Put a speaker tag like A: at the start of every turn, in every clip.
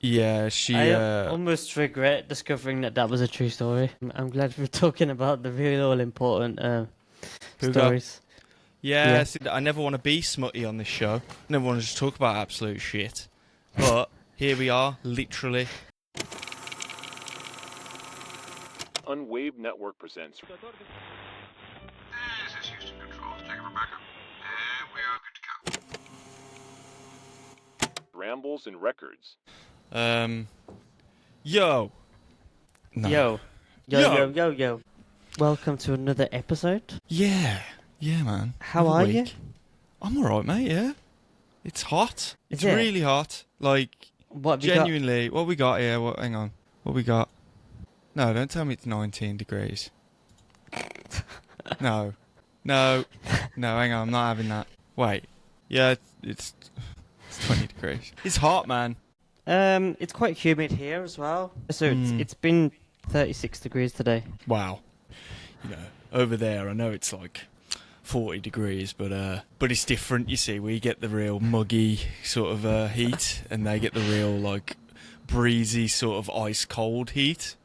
A: Yeah, she.
B: I almost regret discovering that was a true story. I'm glad we're talking about the real all important stories.
A: Yeah,
B: Yeah.
A: see, I never want to be smutty on this show. Never want to just talk about absolute shit. But here we are, literally.
C: Unwaved Network presents.
D: This is Houston Controls. Take it, Rebecca. And we are good to go.
C: Rambles N Records.
A: Yo. No.
B: Yo. Welcome to another episode.
A: Yeah, man.
B: How
A: Another
B: are
A: week.
B: you?
A: I'm alright, mate, yeah. It's hot. It's
B: Is it?
A: really hot. Like,
B: What have you
A: genuinely, what we got here? Hang on. What we got? No, don't tell me it's 19 degrees. No, hang on, I'm not having that. Wait. Yeah, it's 20 degrees. It's hot, man.
B: It's quite humid here as well. So it's been 36 degrees today.
A: Wow. You know, over there, I know it's like 40 degrees, but it's different, you see. We get the real muggy sort of heat, and they get the real, like, breezy sort of ice-cold heat.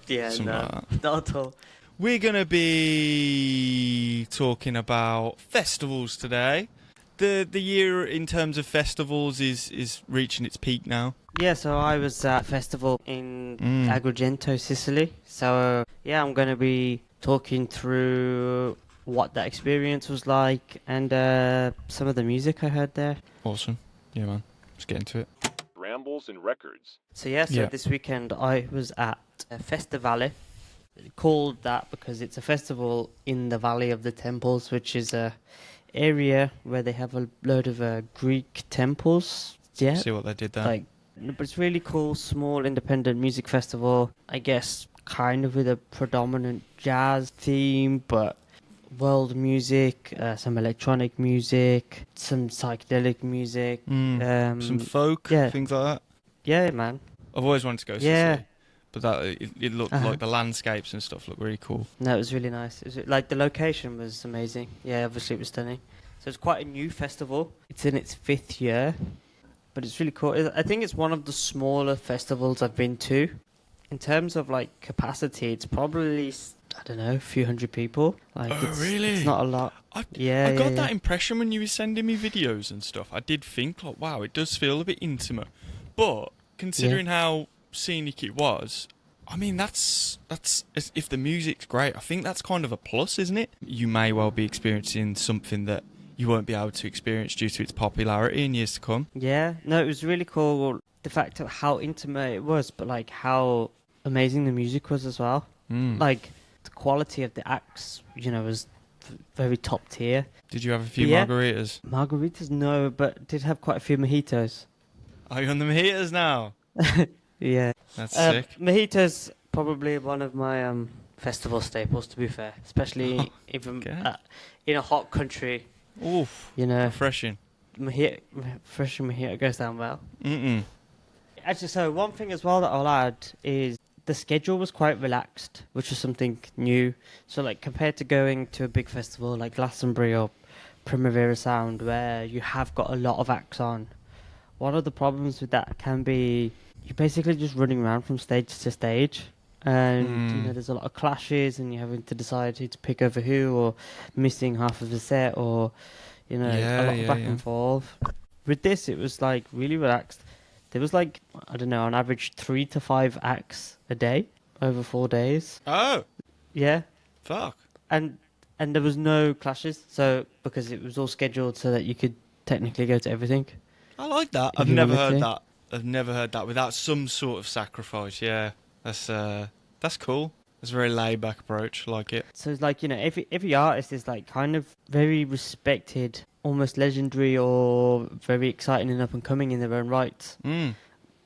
B: Yeah,
A: Something
B: no,
A: like that.
B: not at all.
A: We're going to be talking about festivals today. The year in terms of festivals is reaching its peak now.
B: Yeah, so I was at a festival in Agrigento, Sicily. So, yeah, I'm going to be talking through what that experience was like and some of the music I heard there.
A: Awesome. Yeah, man. Let's get into it.
C: Rambles N Records.
B: So, yeah, this weekend I was at FestiValle. Called that because it's a festival in the Valley of the Temples, which is a area where they have a load of Greek temples. Yeah,
A: See what they did there.
B: like, but it's really cool, small independent music festival. I guess kind of with a predominant jazz theme, but world music, some electronic music, some psychedelic music,
A: Some folk,
B: yeah.
A: things like that.
B: Yeah, man.
A: I've always wanted to go to
B: Yeah.
A: Sicily, but that it looked like the landscapes and stuff looked really cool.
B: No, it was really nice. It was, like, the location was amazing. Yeah, obviously it was stunning. So it's quite a new festival. It's in its 5th year, but it's really cool. I think it's one of the smaller festivals I've been to. In terms of, like, capacity, it's probably, I don't know, a few hundred people. Like,
A: Really?
B: It's not a lot.
A: I
B: Yeah,
A: got
B: yeah.
A: that impression when you were sending me videos and stuff. I did think, like, wow, it does feel a bit intimate. But considering how scenic it was, I mean, that's if the music's great, I think that's kind of a plus, isn't it? You may well be experiencing something that you won't be able to experience due to its popularity in years to come.
B: Yeah, no, it was really cool. The fact of how intimate it was, but, like, how amazing the music was as well. Like, the quality of the acts, you know, was very top tier.
A: Did you have a few
B: Yeah.
A: margaritas?
B: Margaritas, no, but did have quite a few mojitos.
A: Are you on the mojitos now?
B: Yeah.
A: That's sick.
B: Mojitos, probably one of my festival staples, to be fair. Especially even
A: Okay.
B: in a hot country,
A: Oof,
B: you know.
A: refreshing.
B: Fresh mojito goes down well.
A: Mm-mm.
B: Actually, so one thing as well that I'll add is the schedule was quite relaxed, which was something new. So, like, compared to going to a big festival like Glastonbury or Primavera Sound, where you have got a lot of acts on, one of the problems with that can be you're basically just running around from stage to stage. And, you know, there's a lot of clashes and you're having to decide who to pick over who, or missing half of the set, or, you know, a lot of back and forth. With this, it was, like, really relaxed. There was, like, I don't know, on average 3 to 5 acts a day over 4 days.
A: Oh,
B: Yeah.
A: fuck.
B: And there was no clashes, so because it was all scheduled so that you could technically go to everything.
A: I like that.
B: If
A: I've
B: you
A: never
B: wanted
A: heard
B: to.
A: that. I've never heard that without some sort of sacrifice. Yeah, that's cool. It's a very laid back approach. I like it.
B: So it's like, you know, every artist is, like, kind of very respected, almost legendary, or very exciting and up and coming in their own right.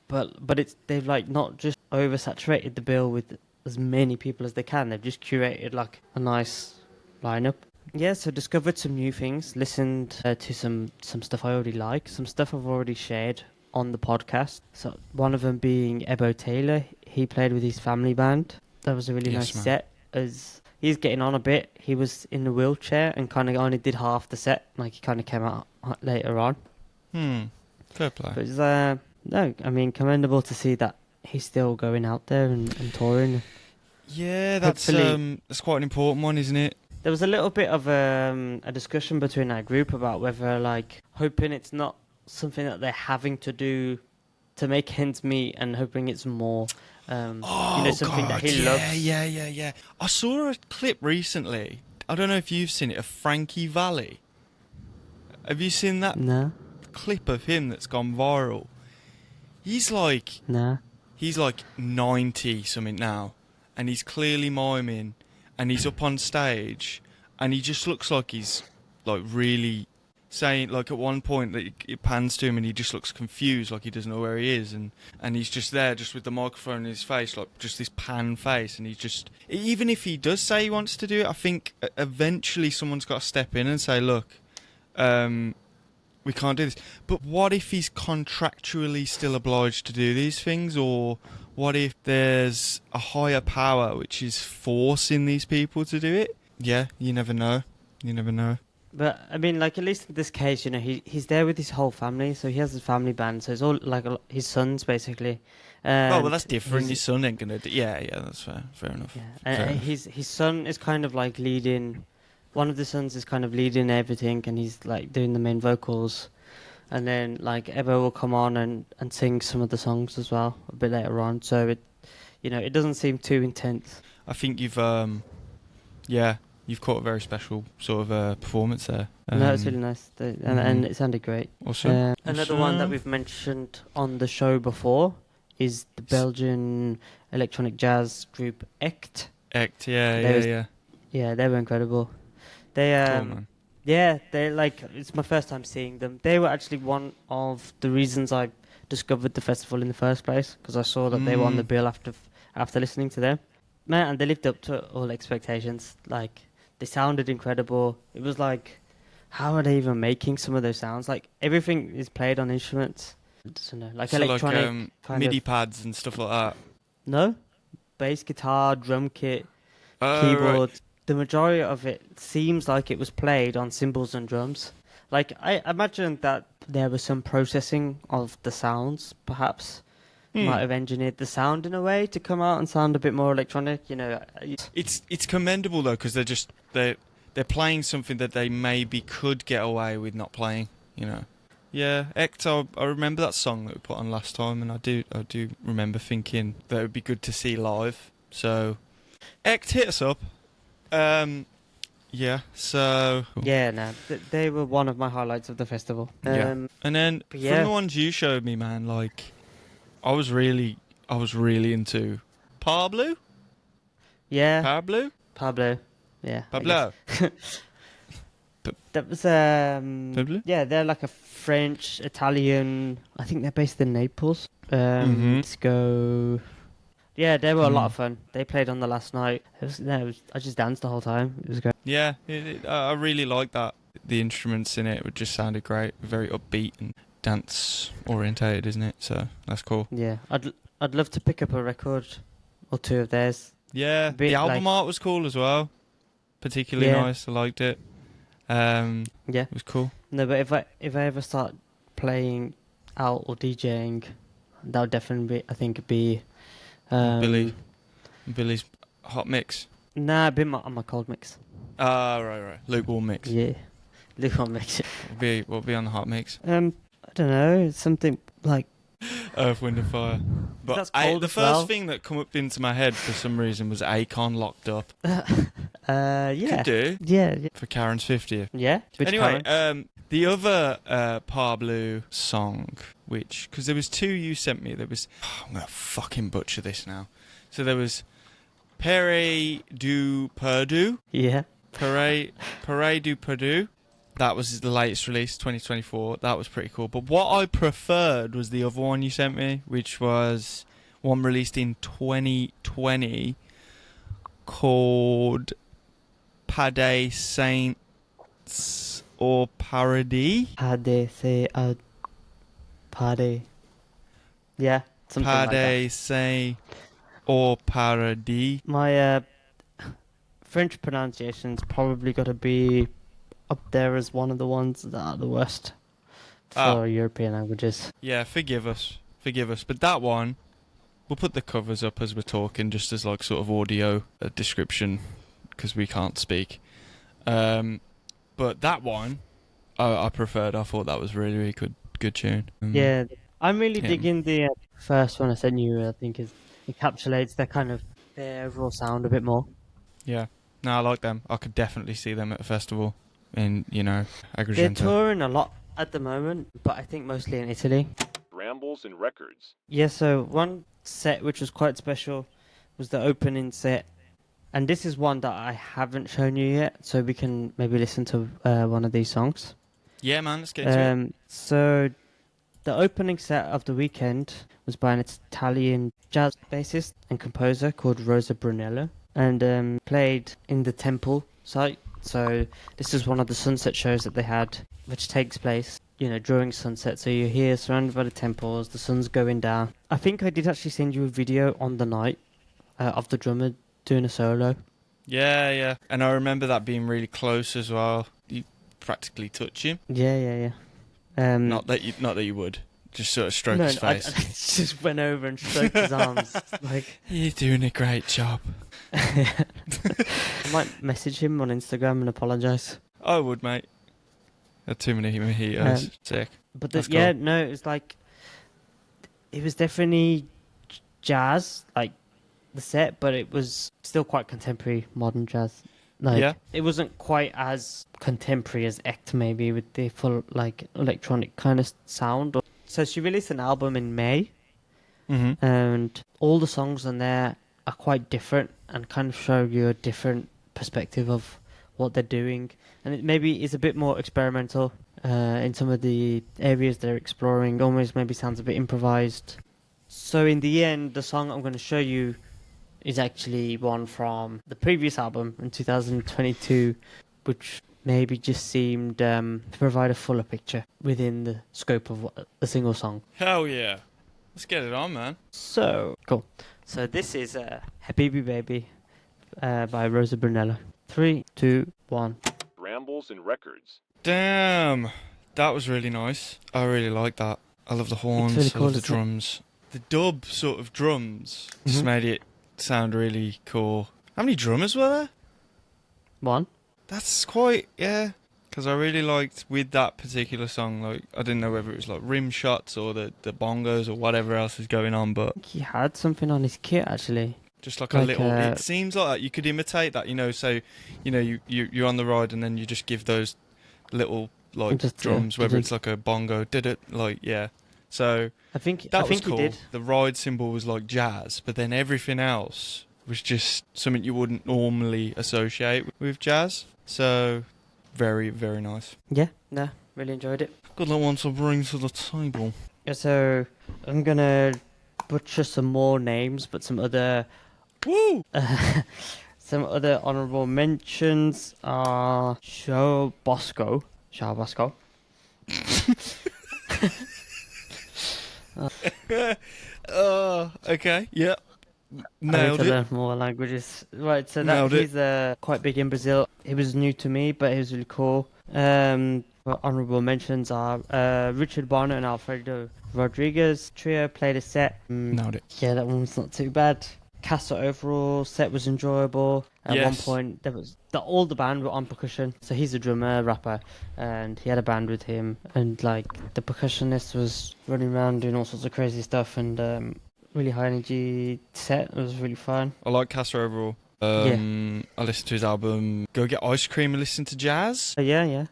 B: But they've, like, not just oversaturated the bill with as many people as they can. They've just curated, like, a nice lineup. Yeah, so discovered some new things, listened to some stuff I already like, some stuff I've already shared on the podcast. So one of them being Ebo Taylor. He played with his family band. That was a really nice set. As he's getting on a bit, he was in the wheelchair and kind of only did half the set. Like, he kind of came out later on.
A: Fair play.
B: But it was, No, I mean, commendable to see that he's still going out there and touring.
A: Yeah,
B: Hopefully-
A: that's quite an important one, isn't it?
B: There was a little bit of a discussion between our group about whether, like, hoping it's not something that they're having to do to make ends meet, and hoping it's more, something that he loves.
A: Yeah. I saw a clip recently. I don't know if you've seen it, of FestiValle. Have you seen that
B: Nah,
A: clip of him that's gone viral? He's like
B: nah.
A: 90 something now, and he's clearly miming, and he's up on stage, and he just looks like he's like really saying, like, at one point that it pans to him and he just looks confused, like he doesn't know where he is, and he's just there just with the microphone in his face, like just this pan face, and he's just, even if he does say he wants to do it, I think eventually someone's got to step in and say, look, we can't do this. But what if he's contractually still obliged to do these things? Or what if there's a higher power which is forcing these people to do it? Yeah, you never know. You never know.
B: But I mean, like, at least in this case, he's there with his whole family, so he has his family band, so it's all like his sons basically.
A: Oh, well, that's different.
B: His
A: His son ain't gonna do. Yeah, that's fair. Fair enough.
B: Yeah,
A: Fair
B: and
A: enough.
B: his son is kind of like leading. One of the sons is kind of leading everything, and he's like doing the main vocals. And then like Ebo will come on and sing some of the songs as well a bit later on. So it doesn't seem too intense.
A: I think you've caught a very special sort of performance there.
B: No, it's really nice, and it sounded great.
A: Awesome.
B: Another one that
A: Awesome.
B: we've mentioned on the show before is the Belgian electronic jazz group ECHT.
A: ECHT, yeah.
B: Yeah, they were incredible. They
A: Cool, man.
B: Yeah, it's my first time seeing them. They were actually one of the reasons I discovered the festival in the first place, because I saw that they were on the bill after listening to them. Man, and they lived up to all expectations. Like, they sounded incredible. It was like, how are they even making some of those sounds? Like, everything is played on instruments. I don't know, like
A: So
B: electronic
A: like MIDI pads and stuff like that.
B: No, bass guitar, drum kit,
A: Oh,
B: keyboard.
A: right.
B: The majority of it seems like it was played on cymbals and drums. Like, I imagine that there was some processing of the sounds, perhaps. Might have engineered the sound in a way to come out and sound a bit more electronic,
A: It's commendable though, because they're playing something that they maybe could get away with not playing. Yeah, ECHT. I remember that song that we put on last time, and I do remember thinking that it would be good to see live. So, ECHT, hit us up. Yeah. So.
B: Yeah, no, they were one of my highlights of the festival.
A: Yeah. And then
B: but
A: from
B: yeah.
A: the ones you showed me, man, like I was really into Parbleu.
B: Yeah,
A: Parbleu.
B: Parbleu. Yeah, I guess.
A: Parbleu.
B: That was
A: Parbleu?
B: yeah, they're like a French, Italian. I think they're based in Naples.
A: Mhm.
B: Let's go. Yeah, they were a lot of fun. They played on the last night. I just danced the whole time. It was great.
A: Yeah, I really like that. The instruments in it just sounded great. Very upbeat and dance orientated, isn't it? So that's cool.
B: Yeah, I'd love to pick up a record or two of theirs.
A: Yeah,
B: Bit
A: the album
B: like-
A: art was cool as well. Particularly
B: Yeah.
A: nice. I liked it.
B: Yeah.
A: It was cool.
B: No, but if I ever start playing out or DJing, that would definitely be
A: Billy's hot mix.
B: Nah, it'd be on my cold mix.
A: Ah, right. Lukewarm mix.
B: Yeah, lukewarm mix.
A: What'll be on the hot mix?
B: I don't know. It's something like
A: Earth, Wind and Fire. But
B: That's cold
A: the
B: as
A: first
B: well.
A: thing that come up into my head for some reason was Akon Locked Up.
B: yeah.
A: Could do.
B: Yeah.
A: For Karen's 50th.
B: Yeah. Which
A: Anyway,
B: Karen?
A: the other Parbleu song, because there was two you sent me. There was, I'm going to fucking butcher this now. So there was Pere du Perdu.
B: Yeah.
A: Pere du Perdu. That was the latest release, 2024. That was pretty cool. But what I preferred was the other one you sent me, which was one released in 2020 called Pas de Saints or Paradis.
B: Party. Yeah. Something
A: Pas
B: like that.
A: de Saints or Paradis.
B: My French pronunciation's probably got to be up there as one of the ones that are the worst for
A: Ah.
B: European languages.
A: Yeah, forgive us. forgive us. But that one, we'll put the covers up as we're talking, just as like sort of audio description, because we can't speak. But that one, I preferred. I thought that was really, really good tune.
B: Yeah, I'm really
A: Yeah.
B: digging the first one I sent you. I think it encapsulates their overall sound a bit more.
A: Yeah. No, I like them. I could definitely see them at a festival in,
B: They're
A: Agrigento.
B: touring a lot at the moment, but I think mostly in Italy.
C: Rambles N Records.
B: Yeah, so one set which was quite special was the opening set. And this is one that I haven't shown you yet, so we can maybe listen to one of these songs.
A: Yeah, man, let's get into it.
B: So the opening set of the weekend was by an Italian jazz bassist and composer called Rosa Brunello, and played in the temple site. So this is one of the sunset shows that they had, which takes place, during sunset. So you're here surrounded by the temples, the sun's going down. I think I did actually send you a video on the night of the drummer doing a solo.
A: Yeah. And I remember that being really close as well. You practically touch him.
B: Yeah.
A: Not that you would. Just sort of stroke his
B: I
A: face.
B: just went over and stroked his arms. Like,
A: You're doing a great job.
B: I might message him on Instagram and apologise.
A: I would, mate. Had too many mojitos. Sick.
B: But
A: That's
B: yeah,
A: cool.
B: no, it was like, it was definitely jazz, like the set, but it was still quite contemporary, modern jazz. Like,
A: Yeah.
B: it wasn't quite as contemporary as ECHT, maybe, with the full, like, electronic kind of sound. So she released an album in May,
A: Mm-hmm.
B: and all the songs on there are quite different and kind of show you a different perspective of what they're doing. And it maybe is a bit more experimental in some of the areas they're exploring, almost maybe sounds a bit improvised. So in the end, the song I'm going to show you is actually one from the previous album in 2022, which maybe just seemed to provide a fuller picture within the scope of a single song.
A: Hell yeah. Let's get it on, man.
B: So, cool. So this is Habibi Baby by Rosa Brunello. 3, 2, 1.
C: Rambles N Records.
A: Damn. That was really nice. I really like that. I love the horns.
B: really
A: I
B: cool,
A: love the
B: isn't it?
A: drums. The dub sort of drums just
B: Mhm.
A: made it sound really cool. How many drummers were there?
B: 1.
A: That's quite, yeah. Because I really liked with that particular song, like, I didn't know whether it was like rim shots or the bongos or whatever else is going on, but
B: I think he had something on his kit, actually.
A: just like a
B: Like,
A: little, it seems like you could imitate that, so, you're on the ride and then you just give those little, like,
B: Just,
A: drums,
B: yeah,
A: whether
B: did
A: it's like a bongo, did it, like, yeah. So
B: I think
A: that was cool.
B: he did.
A: The ride cymbal was like jazz, but then everything else was just something you wouldn't normally associate with jazz. So very, very nice.
B: Yeah, no, really enjoyed it.
A: Good little one to bring to the table.
B: Yeah, so I'm going to butcher some more names, but some other some other honourable mentions are João Bosco.
A: Okay, yeah.
B: I need
A: Nailed
B: to
A: it.
B: learn more languages. Right, so
A: Nailed it.
B: he's quite big in Brazil. He was new to me, but he was really cool. But honourable mentions are Richard Barnett and Alfredo Rodriguez trio played a set.
A: Nailed it.
B: Yeah, that one was not too bad. Kassa Overall set was enjoyable. At one
A: Yes.
B: point, there was all the band were on percussion. So he's a drummer, rapper, and he had a band with him. And like the percussionist was running around doing all sorts of crazy stuff, and really high energy set. It was really fun.
A: I like Kassa Overall. I listened to his album Go Get Ice Cream and Listen to Jazz.
B: Yeah.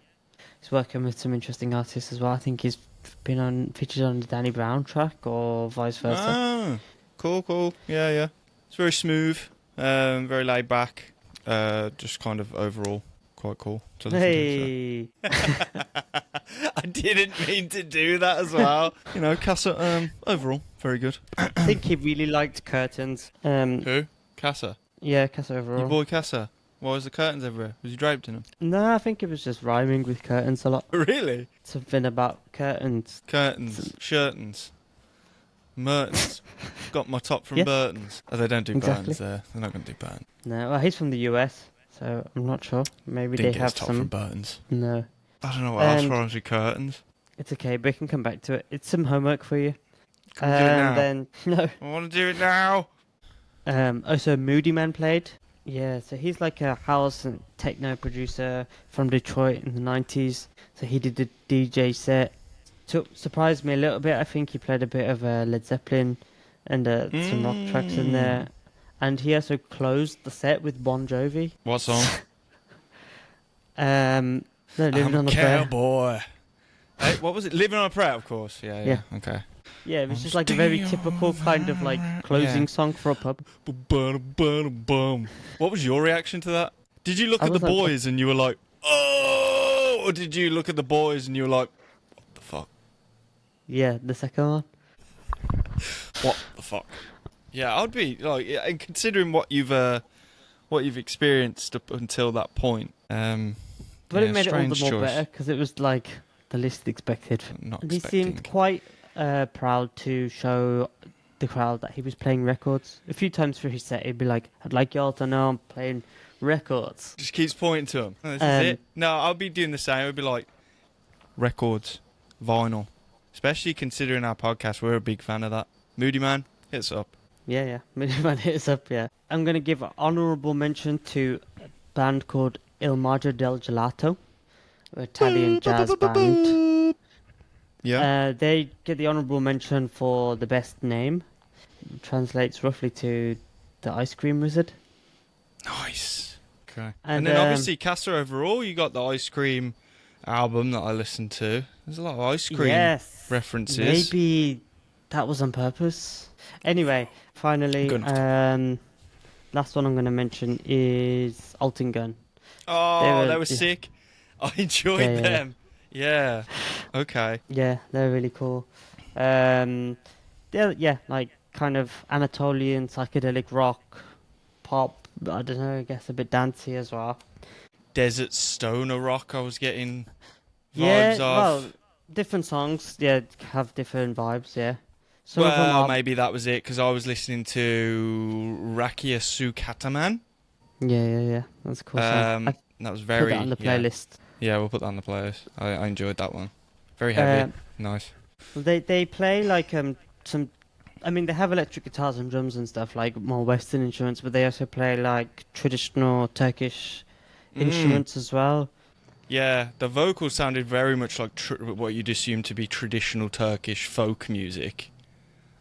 B: He's working with some interesting artists as well. I think he's been featured on the Danny Brown track or vice versa.
A: Ah, cool. Yeah. It's very smooth, very laid back, just kind of overall quite cool to listen
B: Hey,
A: to. I didn't mean to do that as well. Kassa, overall, very good.
B: I think he really liked curtains.
A: Who? Kassa?
B: Yeah, Kassa Overall.
A: Your boy Kassa? Why was the curtains everywhere? Was he draped in them?
B: No, I think it was just rhyming with curtains a lot.
A: Really?
B: Something about curtains.
A: Curtains, shirtons, Mertens. Got my top from
B: Yeah.
A: Burton's. Oh, they don't do
B: Exactly.
A: Burton's there. They're not going to do Burton.
B: No, well, he's from the US, so I'm not sure. Maybe
A: Didn't
B: they
A: get
B: have
A: his top from
B: some.
A: Burton's.
B: No,
A: I don't know what else
B: And-
A: rhymes with curtains.
B: it's okay. We can come back to it. It's some homework for you.
A: Can we do it now?
B: Then no.
A: I want to do it now.
B: Also Moodymann played. Yeah, so he's like a house and techno producer from Detroit in the 90s. So he did the DJ set. Surprised me a little bit. I think he played a bit of Led Zeppelin and some rock tracks in there. And he also closed the set with Bon Jovi.
A: What song?
B: No, Living
A: I'm
B: on
A: a
B: a Prayer.
A: cowboy. Hey, what was it? Living on a Prayer, of course. Yeah. Okay.
B: Yeah, it was just like a very typical kind of like closing song for a pub.
A: What was your reaction to that? Did you look
B: I
A: at the
B: was like,
A: boys and you were like, oh? Or did you look at the boys and you were like, what the fuck?
B: Yeah, the second one.
A: What the fuck? Yeah, I'd be like, and considering what you've experienced up until that point.
B: But it made it all the more better because it was like the least expected.
A: Not
B: and he
A: expecting.
B: seemed quite proud to show the crowd that he was playing records. A few times through his set, he'd be like, "I'd like y'all to know I'm playing records."
A: Just keeps pointing to them. This is it. No, I'll be doing the same. I'd be like, records, vinyl. Especially considering our podcast, we're a big fan of that. Moodymann, hit us up.
B: Yeah. Moodymann hit us up, yeah. I'm going to give an honourable mention to a band called Il Mago Del Gelato, an Italian jazz band.
A: Yeah.
B: They get the honourable mention for the best name. It translates roughly to the ice cream wizard.
A: Nice. Okay.
B: And,
A: And then obviously Kassa Overall, you got the ice cream album that I listened to. There's a lot of ice cream references.
B: Maybe that was on purpose. Anyway, finally,
A: Good enough.
B: last one I'm going to mention is Altin Gün.
A: Oh, they were sick. I enjoyed
B: Yeah.
A: them. Yeah. Okay.
B: Yeah, they're really cool. They're like kind of Anatolian psychedelic rock, pop. I don't know. I guess a bit dancey as well.
A: Desert stoner rock. I was getting
B: Yeah,
A: vibes
B: well,
A: of.
B: different songs. Yeah, have different vibes. Yeah. Some of them
A: Well,
B: are,
A: maybe that was it because I was listening to Rakia Sukataman.
B: Yeah. That's a cool song. I
A: That was
B: put
A: very.
B: that on the
A: yeah.
B: playlist.
A: Yeah, we'll put that on the playlist. I enjoyed that one. Very heavy. Nice.
B: They play like some. I mean, they have electric guitars and drums and stuff like more Western instruments, but they also play like traditional Turkish instruments as well.
A: Yeah, the vocals sounded very much like what you'd assume to be traditional Turkish folk music.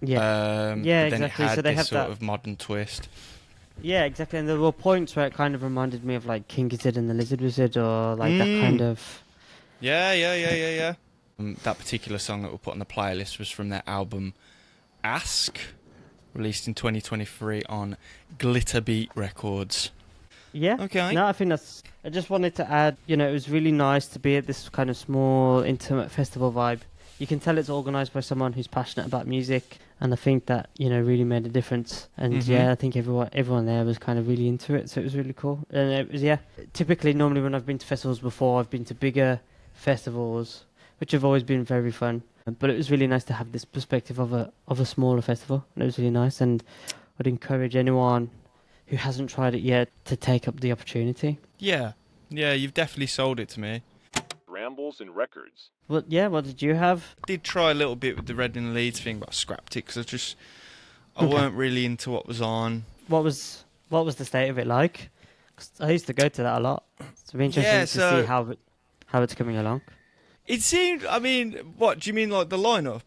B: Yeah,
A: Yeah,
B: exactly.
A: Then it had
B: So they
A: this
B: have
A: sort
B: that.
A: of modern twist.
B: Yeah, exactly. And there were points where it kind of reminded me of like King Gizzard and the Lizard Wizard, or like that kind of.
A: Yeah. That particular song that we'll put on the playlist was from their album Ask, released in 2023 on Glitterbeat Records.
B: Yeah.
A: Okay.
B: No, I think that's. I just wanted to add. It was really nice to be at this kind of small, intimate festival vibe. You can tell it's organised by someone who's passionate about music, and I think that really made a difference. And I think everyone there was kind of really into it, so it was really cool. And it was typically, normally when I've been to festivals before, I've been to bigger festivals, which have always been very fun. But it was really nice to have this perspective of a smaller festival, and it was really nice. And I'd encourage anyone who hasn't tried it yet to take up the opportunity.
A: Yeah, you've definitely sold it to me.
C: Rambles N Records.
B: What did you have?
A: I did try a little bit with the Reading and Leeds thing, but I scrapped it because I weren't really into what was on.
B: What was the state of it like? 'Cause I used to go to that a lot. So it'd be interesting to see how it's coming along.
A: It seemed, what, do you mean like the lineup?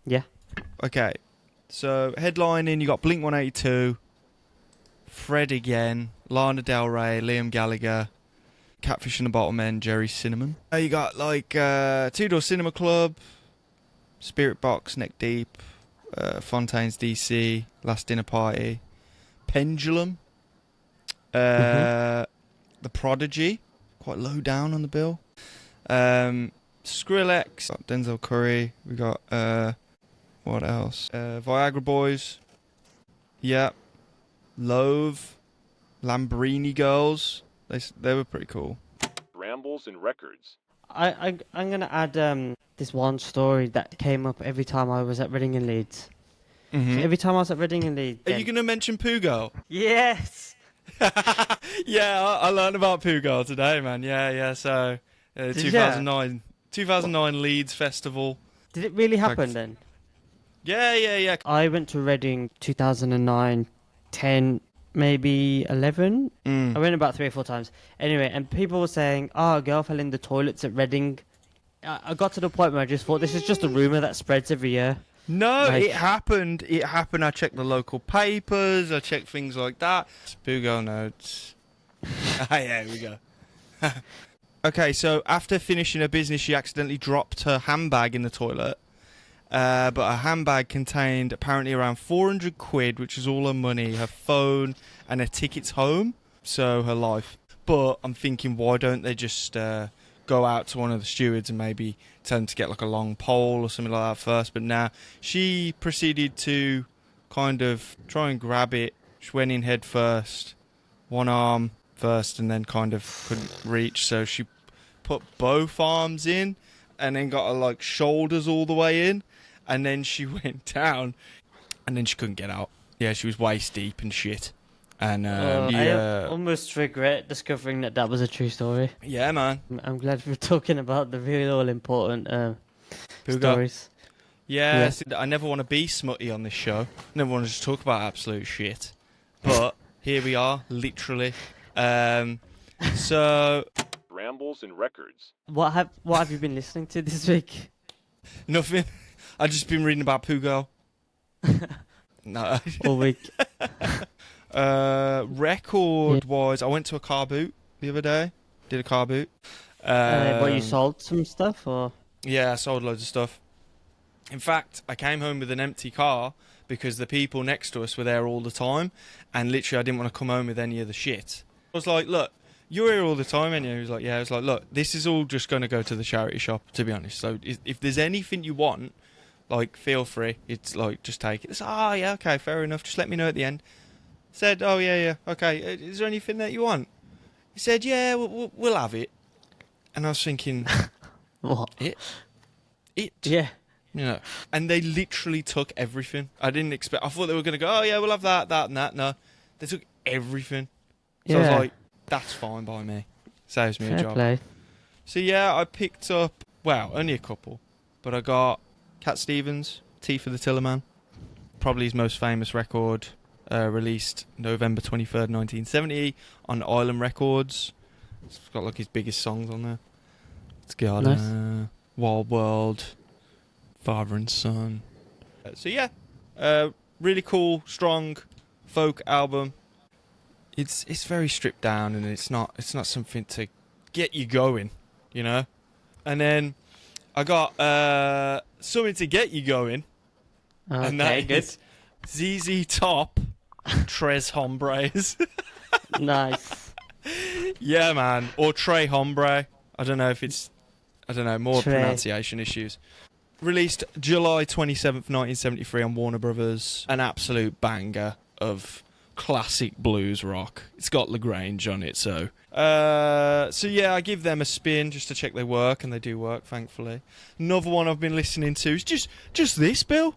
B: Yeah.
A: Okay, so headlining, you got Blink-182, Fred again, Lana Del Rey, Liam Gallagher, Catfish and the Bottlemen, Jerry Cinnamon. You got like Two Door Cinema Club, Spirit Box, Neck Deep, Fontaine's DC, Last Dinner Party, Pendulum, The Prodigy, quite low down on the bill. Skrillex, got Denzel Curry, we got what else? Viagra Boys, yeah, Loathe, Lambrini Girls, they were pretty cool.
C: Rambles N Records.
B: I'm gonna add this one story that came up every time I was at Reading and Leeds. So every time I was at Reading and Leeds.
A: Are you going to mention Pooh Girl?
B: Yes.
A: Yeah, I learned about Pooh Girl today, man. Yeah. So, 2009 Leeds Festival.
B: Did it really happen then?
A: Yeah.
B: I went to Reading 2009, 10, maybe 11. I went about 3 or 4 times. Anyway, and people were saying, "Oh, a girl fell in the toilets at Reading." I got to the point where I just thought, this is just a rumor that spreads every year.
A: No,
B: Like-
A: it happened. It happened. I checked the local papers. I checked things like that. Spoogo notes. Yeah, here we go. Okay, so after finishing her business, she accidentally dropped her handbag in the toilet. But her handbag contained apparently around 400 quid, which is all her money, her phone, and her tickets home. So her life. But I'm thinking, why don't they just go out to one of the stewards and maybe tell them to get like a long pole or something like that first? But now she proceeded to kind of try and grab it. She went in head first, one arm first, and then kind of couldn't reach. So she put both arms in and then got her like shoulders all the way in. And then she went down and then she couldn't get out. Yeah, she was waist deep and shit. And
B: I almost regret discovering that was a true story.
A: yeah, man.
B: I'm glad we're talking about the real all-important
A: Puga.
B: stories.
A: Yeah,
B: Yeah.
A: see, I never want to be smutty on this show. Never want to just talk about absolute shit. But here we are, literally. So
C: Rambles N Records.
B: What have you been listening to this week?
A: nothing. I've just been reading about Pugo. No.
B: All week.
A: Record-wise, I went to a car boot the other day. Did a car boot.
B: What, you sold some stuff, or?
A: Yeah, I sold loads of stuff. In fact, I came home with an empty car because the people next to us were there all the time, and literally I didn't want to come home with any of the shit. I was like, look, you're here all the time, and he was like, yeah. I was like, look, this is all just going to go to the charity shop, to be honest. So if there's anything you want, like, feel free. It's like, just take it. It's, yeah, okay, fair enough. Just let me know at the end. Said, oh, yeah, okay. Is there anything that you want? He said, yeah, we'll have it. And I was thinking,
B: What?
A: It?
B: Yeah.
A: You know, and they literally took everything. I didn't expect. I thought they were going to go, oh yeah, we'll have that, and that. No, they took everything. So I
B: Yeah.
A: was like, that's fine by me. Saves me a
B: Fair
A: job.
B: play.
A: So yeah, I picked up, well, only a couple, but I got Cat Stevens, Tea for the Tillerman, probably his most famous record, released November 23rd, 1970 on Island Records. It's got like his biggest songs on there. It's got
B: Nice.
A: Wild World, Father and Son. So yeah, really cool, strong folk album. It's very stripped down, and it's not something to get you going, you know. And then I got something to get you going, and that
B: Okay, good.
A: is ZZ Top, Tres Hombres.
B: Nice.
A: Yeah, man, or Tre Hombre. I don't know if it's, more
B: Tre.
A: pronunciation issues. Released July 27th, 1973 on Warner Brothers. An absolute banger of classic blues rock. It's got LaGrange on it, so yeah, I give them a spin just to check they work, and they do work, thankfully. Another one I've been listening to is just this, Bill.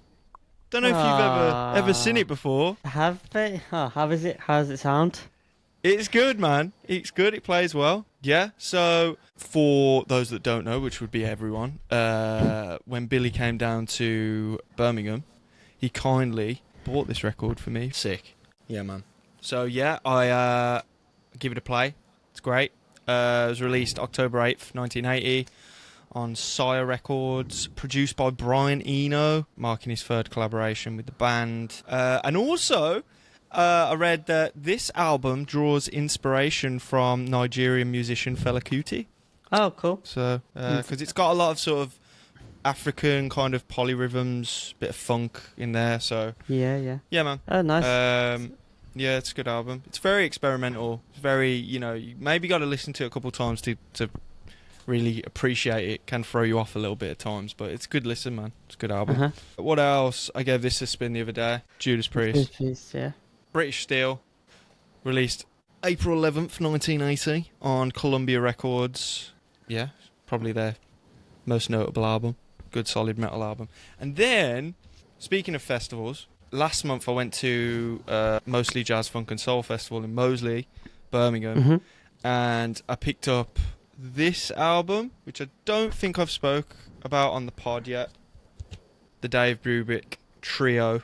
A: Don't know if you've ever seen it before.
B: Have they? How is it? How does it sound?
A: It's good, man. It's good. It plays well. Yeah. So, for those that don't know, which would be everyone, when Billy came down to Birmingham, he kindly bought this record for me. Sick. Yeah, man. So, yeah, I give it a play. It's great. It was released October 8th, 1980 on Sire Records, produced by Brian Eno, marking his third collaboration with the band. And also, I read that this album draws inspiration from Nigerian musician Fela Kuti.
B: Oh, cool.
A: So, because it's got a lot of sort of African kind of polyrhythms, bit of funk in there. So,
B: Yeah.
A: yeah, man.
B: Oh, nice.
A: Yeah, it's a good album. It's very experimental. It's very, you maybe got to listen to it a couple of times to really appreciate it. Can throw you off a little bit at times, but it's a good listen, man. It's a good album.
B: Uh-huh.
A: What else? I gave this a spin the other day. Judas Priest.
B: Please, yeah.
A: British Steel. Released April 11th, 1980 on Columbia Records. Yeah, probably their most notable album. Good solid metal album. And then, speaking of festivals, last month I went to Mostly Jazz Funk and Soul Festival in Moseley, Birmingham,
B: Mm-hmm.
A: and I picked up this album, which I don't think I've spoke about on the pod yet. The Dave Brubeck trio,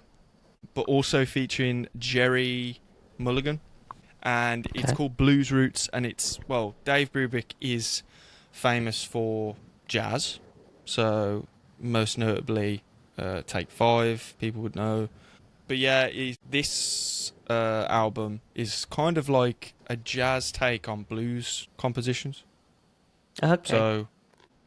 A: but also featuring Jerry Mulligan, and it's called Blues Roots, and it's, well, Dave Brubeck is famous for jazz, so most notably Take 5, people would know. But yeah, this album is kind of like a jazz take on blues compositions.
B: Okay.
A: So,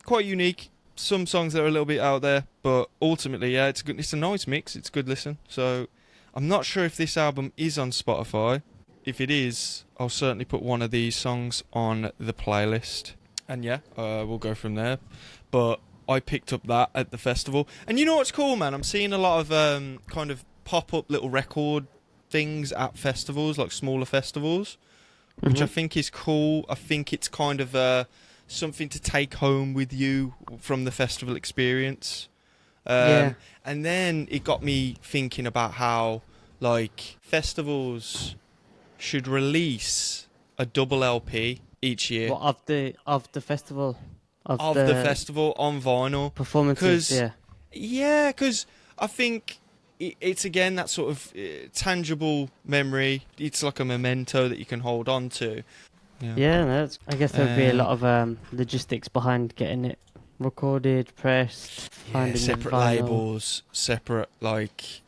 A: quite unique. Some songs that are a little bit out there, but ultimately, yeah, it's a nice mix. It's a good listen. So, I'm not sure if this album is on Spotify. If it is, I'll certainly put one of these songs on the playlist. And yeah, we'll go from there. But I picked up that at the festival. And you know what's cool, man? I'm seeing a lot of kind of pop-up little record things at festivals, like smaller festivals, which I think is cool. I think it's kind of something to take home with you from the festival experience. And then it got me thinking about how, like, festivals should release a double LP each year.
B: What, of the festival?
A: Of the festival on vinyl.
B: Performances, yeah.
A: Yeah, because I think it's, again, that sort of tangible memory. It's like a memento that you can hold on to.
B: Yeah, I guess there would be a lot of logistics behind getting it recorded, pressed, finding
A: separate
B: the vinyl.
A: labels, separate, like,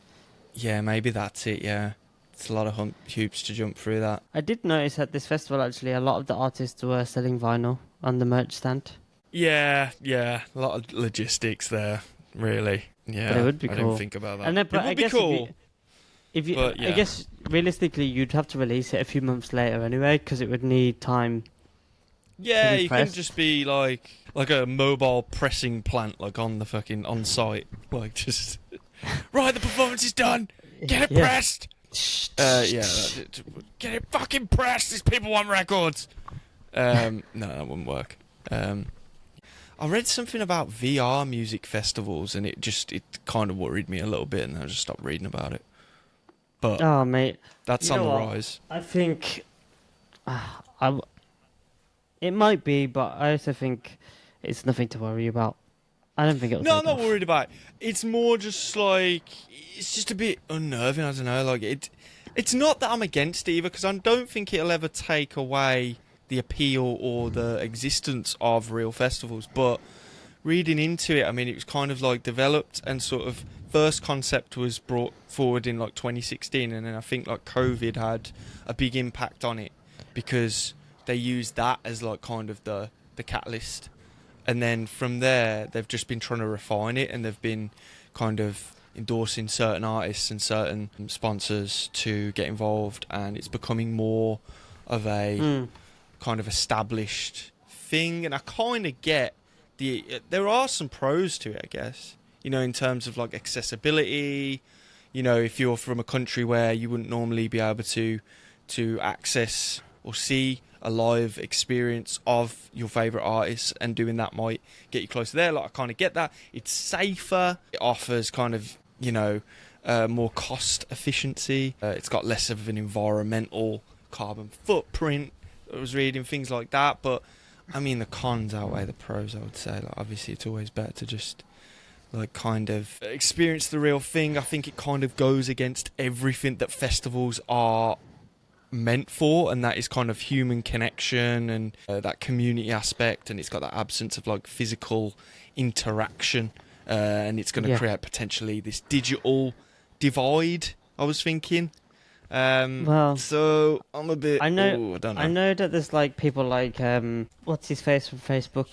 A: yeah, maybe that's it, yeah. It's a lot of hoops to jump through that.
B: I did notice at this festival, actually, a lot of the artists were selling vinyl on the merch stand.
A: Yeah, a lot of logistics there, really. Yeah,
B: But it would be cool.
A: I didn't think about that.
B: And then, but
A: it would
B: I
A: be
B: guess
A: cool.
B: If you,
A: But, yeah.
B: I guess realistically, you'd have to release it a few months later anyway, because it would need time.
A: Yeah,
B: be
A: you
B: pressed.
A: couldn't just be like a mobile pressing plant, like on the fucking on site, like just right. The performance is done. Get it pressed. Get it fucking pressed. These people want records. No, that wouldn't work. I read something about VR music festivals, and it kind of worried me a little bit, and I just stopped reading about it. But
B: Oh, mate,
A: that's
B: you
A: on
B: know
A: the
B: what?
A: rise.
B: I think it might be, but I also think it's nothing to worry about. I don't think it'll.
A: No, I'm
B: take
A: not
B: off.
A: worried about it. It's more just like, it's just a bit unnerving. I don't know. Like it's not that I'm against it either, because I don't think it'll ever take away the appeal or the existence of real festivals. But reading into it, I mean, it was kind of like developed and sort of first concept was brought forward in like 2016, and then I think like COVID had a big impact on it because they used that as like kind of the catalyst. And then from there, they've just been trying to refine it, and they've been kind of endorsing certain artists and certain sponsors to get involved, and it's becoming more of a kind of established thing. And I kind of get there are some pros to it, I guess, you know, in terms of like accessibility. You know, if you're from a country where you wouldn't normally be able to access or see a live experience of your favourite artists, and doing that might get you closer there. Like, I kind of get that. It's safer. It offers kind of, you know, more cost efficiency. It's got less of an environmental carbon footprint. I was reading things like that. But, I mean, the cons outweigh the pros, I would say. Like, obviously, it's always better to just, like, kind of experience the real thing. I think it kind of goes against everything that festivals are meant for, and that is kind of human connection and that community aspect, and it's got that absence of like physical interaction, and it's going to create potentially this digital divide, I was thinking.
B: Well,
A: so I'm a bit,
B: I
A: don't know.
B: I know that there's like people like what's his face from Facebook,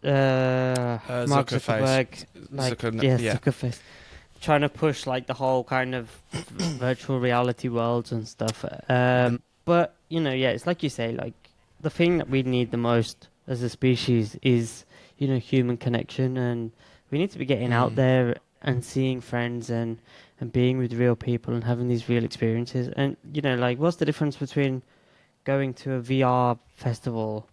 B: Mark Zuckerberg, Zuckerface, trying to push like the whole kind of virtual reality worlds and stuff. But you know, yeah, it's like you say, like the thing that we need the most as a species is, you know, human connection, and we need to be getting out there and seeing friends and being with real people and having these real experiences. And you know, like, what's the difference between going to a VR festival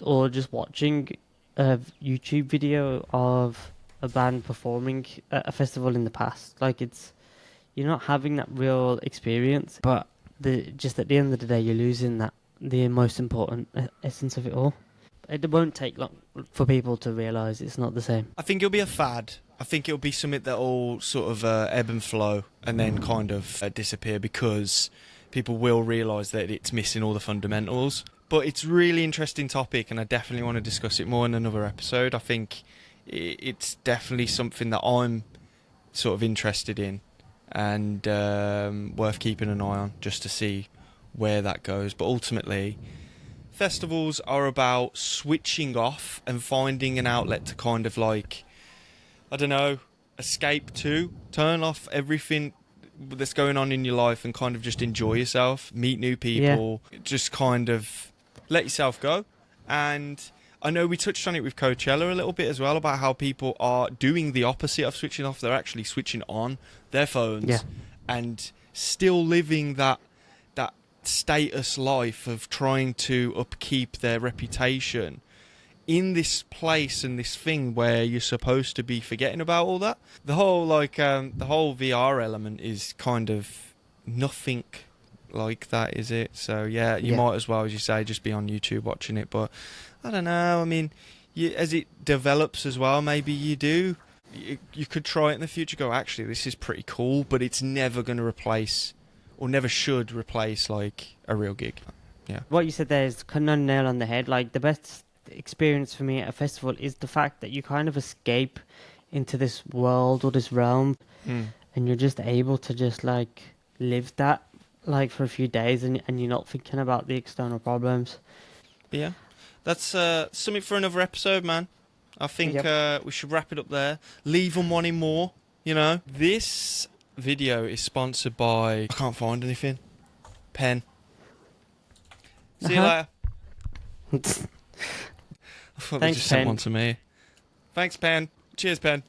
B: or just watching a YouTube video of a band performing at a festival in the past? Like, you're not having that real experience, but just at the end of the day, you're losing the most important essence of it all. It won't take long for people to realise it's not the same.
A: I think it'll be a fad. I think it'll be something that'll sort of ebb and flow and then kind of disappear because people will realise that it's missing all the fundamentals. But it's a really interesting topic, and I definitely want to discuss it more in another episode. I think it's definitely something that I'm sort of interested in and worth keeping an eye on just to see where that goes. But ultimately, festivals are about switching off and finding an outlet to kind of like, I don't know, escape to, turn off everything that's going on in your life and kind of just enjoy yourself, meet new people, just kind of let yourself go. And I know we touched on it with Coachella a little bit as well, about how people are doing the opposite of switching off. They're actually switching on their phones and still living that status life of trying to upkeep their reputation in this place and this thing where you're supposed to be forgetting about all that. The whole the whole VR element is kind of nothing like that, is it? So yeah, you might as well, as you say, just be on YouTube watching it. But I don't know, I mean, as it develops as well, maybe you could try it in the future, go, actually this is pretty cool, but it's never going to replace, or never should replace, like a real gig. Yeah,
B: What you said there is kind of nail on the head. Like, the best experience for me at a festival is the fact that you kind of escape into this world or this realm, and you're just able to just like live that like for a few days, and you're not thinking about the external problems.
A: But yeah, that's something for another episode, man. I think we should wrap it up there. Leave them wanting more, you know. This video is sponsored by, I can't find anything, Pen. See you later. I thought they just sent one to me. Thanks, Pen. Cheers, Pen.